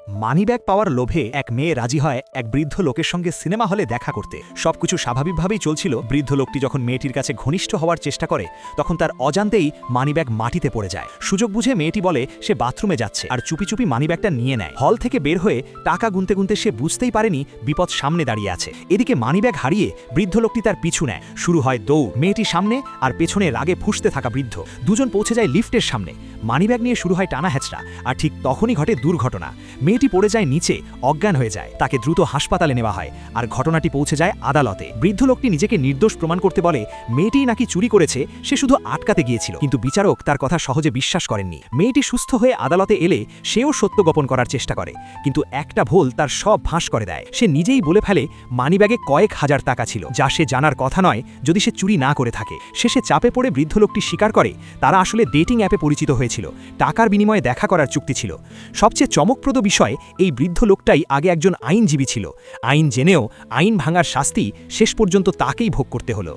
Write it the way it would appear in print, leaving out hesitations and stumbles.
Money bag পাওয়ার লোভে এক মেয়ে রাজি হয় এক বৃদ্ধ লোকের সঙ্গে সিনেমা হলে দেখা করতে। সবকিছু স্বাভাবিকভাবেই চলছিল। বৃদ্ধ লোকটি যখন মেয়েটির কাছে ঘনিষ্ঠ হওয়ার চেষ্টা করে তখন তার অজান্তেই মানিব্যাগ মাটিতে পড়ে যায়। সুযোগ বুঝে মেয়েটি বলে সে বাথরুমে যাচ্ছে আর চুপি চুপি মানিব্যাগটা নিয়ে নেয়। হল থেকে বের হয়ে টাকা গুনতে গুনতে সে বুঝতেই পারেনি বিপদ সামনে দাঁড়িয়ে আছে। এদিকে মানিব্যাগ হারিয়ে বৃদ্ধ লোকটি তার পিছু নেয়। শুরু হয় দৌড়। মেয়েটি সামনে আর পেছনে রাগে ফুঁসতে থাকা বৃদ্ধ। দুজন পৌঁছে যায় লিফটের সামনে। মানিব্যাগ নিয়ে শুরু হয় টানা হেঁচড়া। আর ঠিক তখনই ঘটে দুর্ঘটনা। মেয়েটি পড়ে যায় নিচে, অজ্ঞান হয়ে যায়। তাকে দ্রুত হাসপাতালে নেওয়া হয় আর ঘটনাটি পৌঁছে যায় আদালতে। বৃদ্ধ লোকটি নিজেকে নির্দোষ প্রমাণ করতে বলে মেয়েটিই নাকি চুরি করেছে, সে শুধু আটকাতে গিয়েছিল। কিন্তু বিচারক তার কথা সহজে বিশ্বাস করেননি। মেয়েটি সুস্থ হয়ে আদালতে এলে সেও সত্য গোপন করার চেষ্টা করে, কিন্তু একটা ভুল তার সব ফাঁস করে দেয়। সে নিজেই বলে ফেলে মানিব্যাগে কয়েক হাজার টাকা ছিল, যা সে জানার কথা নয় যদি সে চুরি না করে থাকে। শেষে চাপে পড়ে বৃদ্ধ লোকটি স্বীকার করে তারা আসলে ডেটিং অ্যাপে পরিচিত হয়েছিল, টাকার বিনিময়ে দেখা করার চুক্তি ছিল। সবচেয়ে চমকপ্রদ বিষয়, এই বৃদ্ধ লোকটাই আগে একজন আইনজীবী ছিল। আইন জেনেও আইন ভাঙার শাস্তি শেষ পর্যন্ত তাকেই ভোগ করতে হলো।